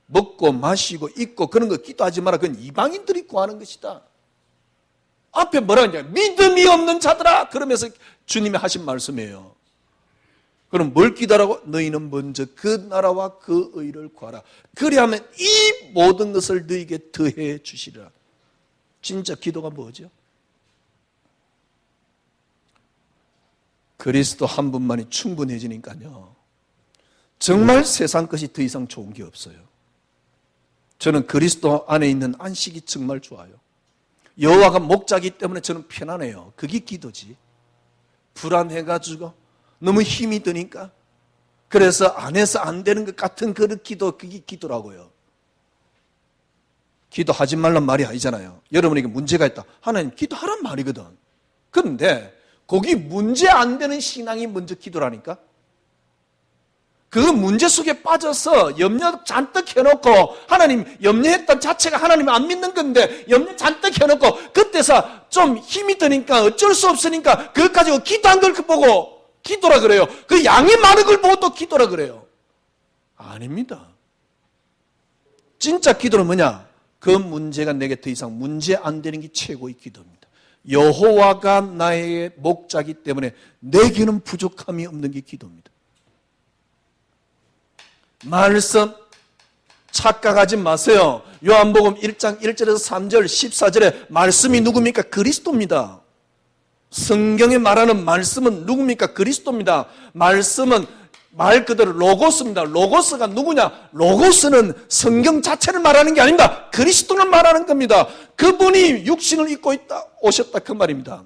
먹고 마시고 입고 그런 거 기도하지 마라. 그건 이방인들이 구하는 것이다. 앞에 뭐라 하냐? 믿음이 없는 자들아. 그러면서 주님이 하신 말씀이에요. 그럼 뭘 기도하라고? 너희는 먼저 그 나라와 그 의를 구하라. 그리하면 이 모든 것을 너희에게 더해 주시리라. 진짜 기도가 뭐죠? 그리스도 한 분만이 충분해지니까요. 정말 세상 것이 더 이상 좋은 게 없어요. 저는 그리스도 안에 있는 안식이 정말 좋아요. 여호와가 목자기 때문에 저는 편안해요. 그게 기도지. 불안해가지고 너무 힘이 드니까 그래서 안 해서 안 되는 것 같은 그런 기도, 그게 기도라고요. 기도하지 말란 말이 아니잖아요. 여러분에게 문제가 있다. 하나님 기도하란 말이거든. 그런데 거기 문제 안 되는 신앙이 먼저 기도라니까? 그 문제 속에 빠져서 염려 잔뜩 해놓고 하나님 염려했던 자체가 하나님 안 믿는 건데 염려 잔뜩 해놓고 그때서 좀 힘이 드니까 어쩔 수 없으니까 그것 가지고 기도한 걸 보고 기도라 그래요. 그 양이 많은 걸 보고 또 기도라 그래요. 아닙니다. 진짜 기도는 뭐냐? 그 문제가 내게 더 이상 문제 안 되는 게 최고의 기도입니다. 여호와가 나의 목자기 때문에 내게는 부족함이 없는 게 기도입니다. 말씀 착각하지 마세요. 요한복음 1장 1절에서 3절 14절에 말씀이 누굽니까? 그리스도입니다. 성경에 말하는 말씀은 누굽니까? 그리스도입니다. 말씀은 말 그대로 로고스입니다. 로고스가 누구냐? 로고스는 성경 자체를 말하는 게 아닙니다. 그리스도를 말하는 겁니다. 그분이 육신을 입고 오셨다 그 말입니다.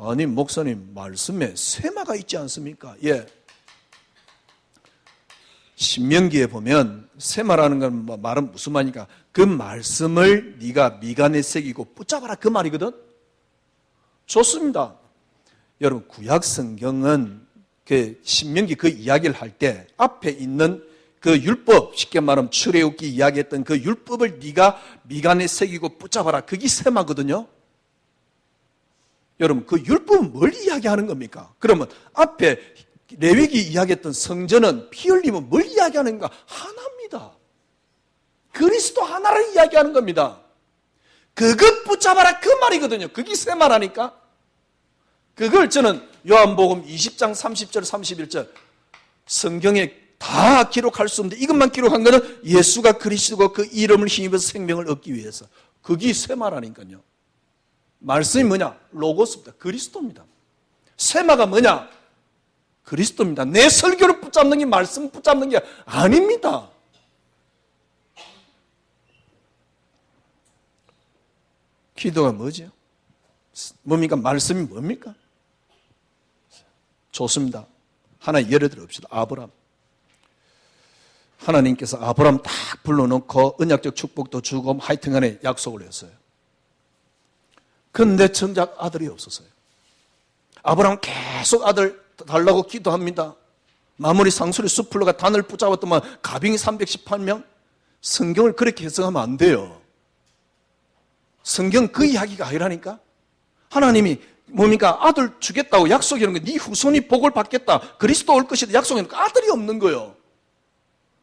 아니 목사님 말씀에 세마가 있지 않습니까? 예. 신명기에 보면 세마라는 건 말은 무슨 말이니까 그 말씀을 네가 미간에 새기고 붙잡아라 그 말이거든. 좋습니다. 여러분 구약 성경은 그 신명기 그 이야기를 할 때 앞에 있는 그 율법, 쉽게 말하면 출애굽기 이야기했던 그 율법을 네가 미간에 새기고 붙잡아라. 그게 세마거든요. 여러분 그 율법은 뭘 이야기하는 겁니까? 그러면 앞에 레위기 이야기했던 성전은 피 흘리면 뭘 이야기하는가? 하나입니다. 그리스도 하나를 이야기하는 겁니다. 그것 붙잡아라 그 말이거든요. 그게 세마라니까. 그걸 저는 요한복음 20장 30절 31절 성경에 다 기록할 수 없는데 이것만 기록한 거는 예수가 그리스도고 그 이름을 힘입어서 생명을 얻기 위해서. 그게 세마라니까요. 말씀이 뭐냐? 로고스입니다. 그리스도입니다. 세마가 뭐냐? 그리스도입니다. 내 설교를 붙잡는 게 말씀 붙잡는 게 아닙니다. 기도가 뭐죠? 뭡니까? 말씀이 뭡니까? 좋습니다. 하나 예를 들읍시다. 아브람. 하나님께서 아브람 딱 불러놓고 언약적 축복도 주고 하여튼간에 약속을 했어요. 그런데 정작 아들이 없었어요. 아브람 계속 아들 달라고 기도합니다. 마무리 상수리 수풀러가 단을 붙잡았더만 가병이 318명. 성경을 그렇게 해석하면 안 돼요. 성경 그 이야기가 아니라니까. 하나님이 뭡니까? 아들 주겠다고 약속하는 거, 네 후손이 복을 받겠다, 그리스도 올 것이다 약속하는 거, 아들이 없는 거예요.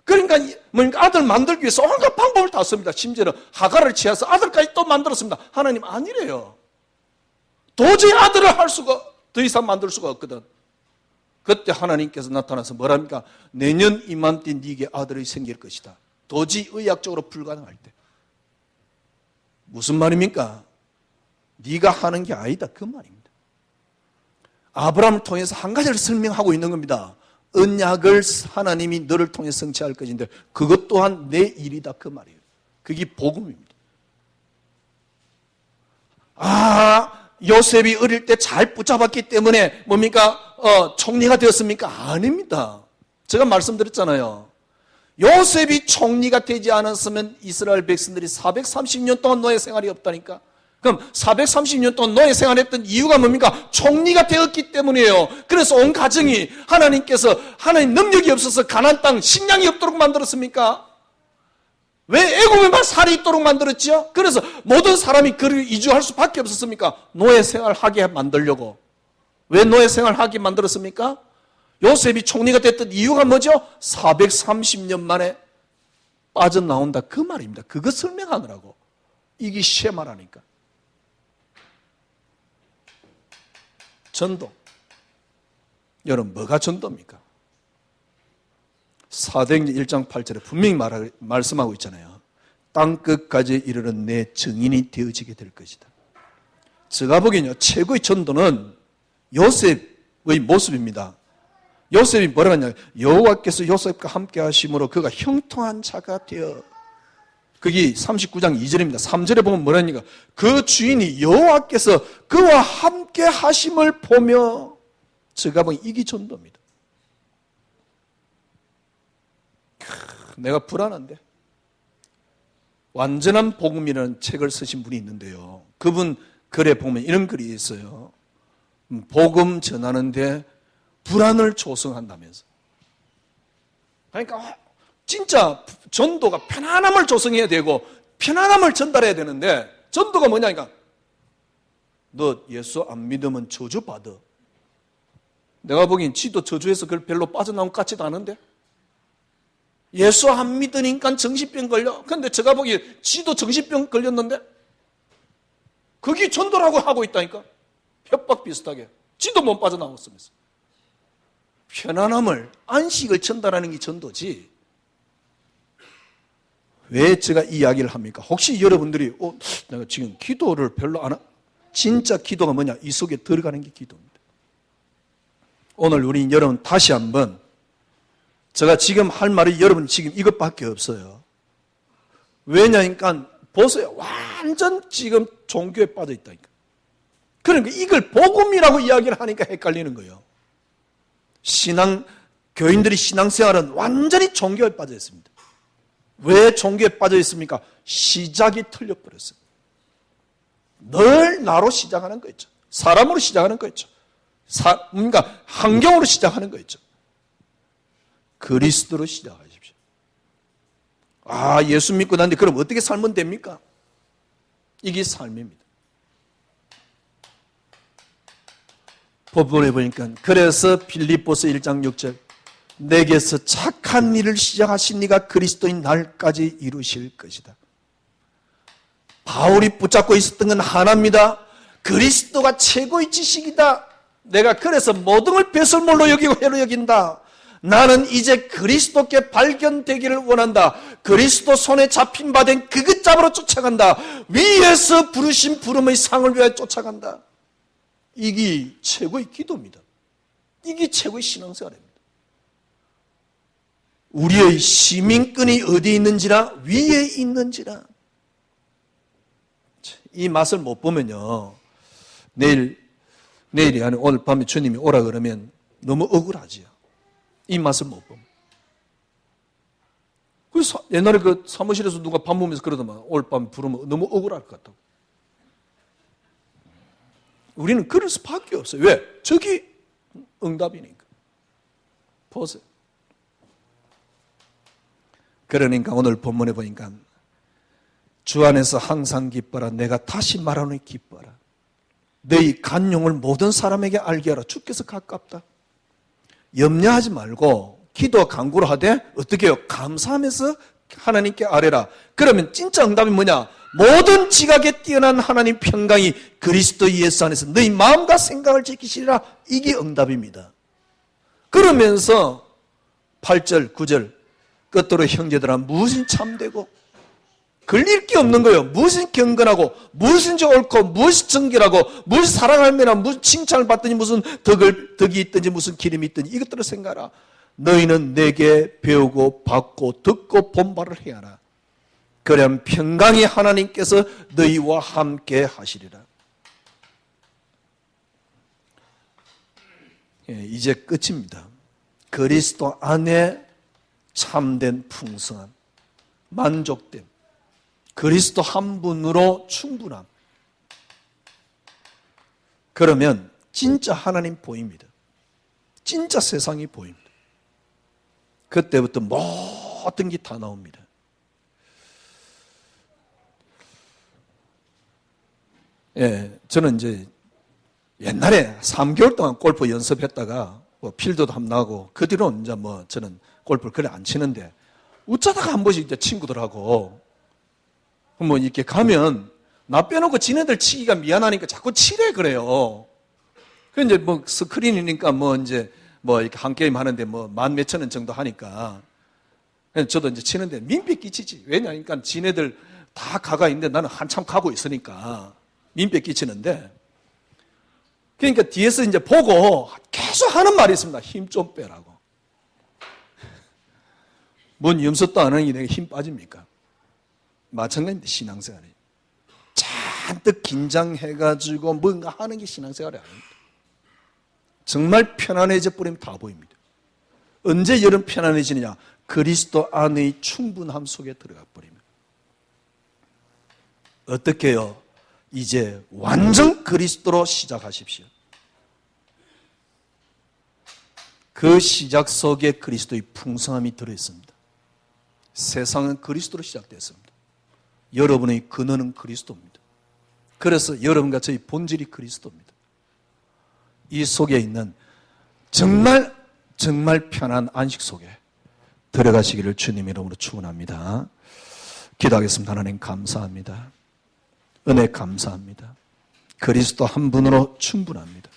그러니까 뭡니까? 아들 만들기 위해서 온갖 방법을 다 씁니다. 심지어는 하가를 취해서 아들까지 또 만들었습니다. 하나님 아니래요. 도저히 아들을 할 수가 더 이상 만들 수가 없거든. 그때 하나님께서 나타나서 뭐랍니까? 내년 이맘때 네게 아들이 생길 것이다. 도저히 의학적으로 불가능할 때. 무슨 말입니까? 네가 하는 게 아니다 그 말입니다. 아브라함을 통해서 한 가지를 설명하고 있는 겁니다. 언약을 하나님이 너를 통해 성취할 것인데 그것 또한 내 일이다 그 말이에요. 그게 복음입니다. 요셉이 어릴 때 잘 붙잡았기 때문에 뭡니까? 총리가 되었습니까? 아닙니다. 제가 말씀드렸잖아요. 요셉이 총리가 되지 않았으면 이스라엘 백성들이 430년 동안 노예 생활이 없다니까. 그럼 430년 동안 노예 생활했던 이유가 뭡니까? 총리가 되었기 때문이에요. 그래서 온 가정이 하나님께서 하나님 능력이 없어서 가나안 땅 식량이 없도록 만들었습니까? 왜 애굽에만 살이 있도록 만들었죠? 그래서 모든 사람이 그를 이주할 수밖에 없었습니까? 노예 생활하게 만들려고. 왜 노예 생활하게 만들었습니까? 요셉이 총리가 됐던 이유가 뭐죠? 430년 만에 빠져나온다 그 말입니다. 그거 설명하느라고. 이게 쉐마라니까. 전도. 여러분 뭐가 전도입니까? 사도행전 1장 8절에 분명히 말씀하고 있잖아요. 땅끝까지 이르는 내 증인이 되어지게 될 것이다. 제가 보기에는요, 최고의 전도는 요셉의 모습입니다. 요셉이 뭐라고 하냐? 여호와께서 요셉과 함께 하심으로 그가 형통한 자가 되어. 그게 39장 2절입니다. 3절에 보면 뭐라니까? 그 주인이 여호와께서 그와 함께 하심을 보며. 제가 보기엔 이게 전도입니다. 내가 불안한데. 완전한 복음이라는 책을 쓰신 분이 있는데요. 그분 글에 보면 이런 글이 있어요. 복음 전하는데 불안을 조성한다면서. 그러니까 진짜 전도가 편안함을 조성해야 되고 편안함을 전달해야 되는데 전도가 뭐냐니까 너 예수 안 믿으면 저주받아. 내가 보기엔 지도 저주에서 그걸 별로 빠져나온 것 같지도 않은데 예수 안 믿으니까 정신병 걸려. 근데 제가 보기에 지도 정신병 걸렸는데 그게 전도라고 하고 있다니까. 협박 비슷하게. 지도 못 빠져나왔으면서. 편안함을, 안식을 전달하는 게 전도지. 왜 제가 이 이야기를 합니까? 혹시 여러분들이 내가 지금 기도를 별로 안 진짜 기도가 뭐냐? 이 속에 들어가는 게 기도입니다. 오늘 우리 여러분 다시 한번 제가 지금 할 말이 여러분 지금 이것밖에 없어요. 왜냐니까 보세요. 완전 지금 종교에 빠져 있다니까. 그러니까 이걸 복음이라고 이야기를 하니까 헷갈리는 거예요. 교인들이 신앙생활은 완전히 종교에 빠져 있습니다. 왜 종교에 빠져 있습니까? 시작이 틀려버렸어요. 늘 나로 시작하는 거 있죠. 사람으로 시작하는 거 있죠. 그러니까 환경으로 시작하는 거 있죠. 그리스도로 시작하십시오. 예수 믿고 난데 그럼 어떻게 살면 됩니까? 이게 삶입니다. 본문에 보니까 그래서 빌립보서 1장 6절 내게서 착한 일을 시작하신 이가 그리스도인 날까지 이루실 것이다. 바울이 붙잡고 있었던 건 하나입니다. 그리스도가 최고의 지식이다. 내가 그래서 모든 걸 배설물로 여기고 해로 여긴다. 나는 이제 그리스도께 발견되기를 원한다. 그리스도 손에 잡힌 바 된 그것 잡으러 쫓아간다. 위에서 부르신 부름의 상을 위하여 쫓아간다. 이게 최고의 기도입니다. 이게 최고의 신앙생활입니다. 우리의 시민권이 어디 있는지라 위에 있는지라. 이 맛을 못 보면요, 내일이 아니라 오늘 밤에 주님이 오라 그러면 너무 억울하지요. 이 맛을 못 보면. 그래서 옛날에 그 사무실에서 누가 밥 먹으면서 그러더만 오늘 밤 부르면 너무 억울할 것 같다고. 우리는 그럴 수밖에 없어요. 왜? 저기 응답이니까. 보세요. 그러니까 오늘 본문에 보니까 주 안에서 항상 기뻐라. 내가 다시 말하노니 기뻐라. 너희 간용을 모든 사람에게 알게 하라. 주께서 가깝다. 염려하지 말고 기도 간구를 하되 어떻게 해요? 감사하면서 하나님께 아뢰라. 그러면 진짜 응답이 뭐냐? 모든 지각에 뛰어난 하나님 평강이 그리스도 예수 안에서 너희 마음과 생각을 지키시리라. 이게 응답입니다. 그러면서 8절 9절 끝으로 형제들아 무엇이 참되고 걸릴 게 없는 거예요. 무엇이 경건하고 무엇인지 옳고 무엇이 정결하고 무엇이 사랑할 만한 무슨 칭찬을 받더니 무슨 덕이 있든지 무슨 기름이 있든지 이것들을 생각하라. 너희는 내게 배우고 받고 듣고 본바를 해야 하라. 그러면 평강의 하나님께서 너희와 함께 하시리라. 이제 끝입니다. 그리스도 안에 참된 풍성함, 만족됨, 그리스도 한 분으로 충분함. 그러면 진짜 하나님 보입니다. 진짜 세상이 보입니다. 그때부터 모든 게 다 나옵니다. 저는 이제 옛날에 3개월 동안 골프 연습했다가 필드도 한번 나고 그 뒤로는 이제 저는 골프를 그래 안 치는데 어쩌다가 한 번씩 이제 친구들하고 이렇게 가면 나 빼놓고 지네들 치기가 미안하니까 자꾸 치래 그래요. 그 이제 스크린이니까 이렇게 한 게임 하는데 만 몇천 원 정도 하니까 저도 이제 치는데 민폐 끼치지. 왜냐니까 지네들 다 가가 있는데 나는 한참 가고 있으니까 민폐 끼치는데 그러니까 뒤에서 이제 보고 계속 하는 말이 있습니다. 힘 좀 빼라고. 뭔 염소도 안 하는 게 내가 힘 빠집니까? 마찬가지입니다. 신앙생활이. 잔뜩 긴장해가지고 뭔가 하는 게 신앙생활이 아닙니다. 정말 편안해져 버리면 다 보입니다. 언제 여러분 편안해지느냐? 그리스도 안의 충분함 속에 들어가 버리면. 어떻게 해요? 이제 완전 그리스도로 시작하십시오. 그 시작 속에 그리스도의 풍성함이 들어있습니다. 세상은 그리스도로 시작됐습니다. 여러분의 근원은 그리스도입니다. 그래서 여러분과 저희 본질이 그리스도입니다. 이 속에 있는 정말 편한 안식 속에 들어가시기를 주님 이름으로 축원합니다. 기도하겠습니다. 하나님 감사합니다. 은혜 감사합니다. 그리스도 한 분으로 충분합니다.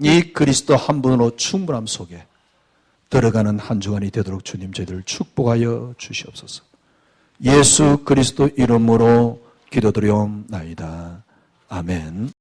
이 그리스도 한 분으로 충분함 속에 들어가는 한 주간이 되도록 주님 저희들을 축복하여 주시옵소서. 예수 그리스도 이름으로 기도드리옵나이다. 아멘.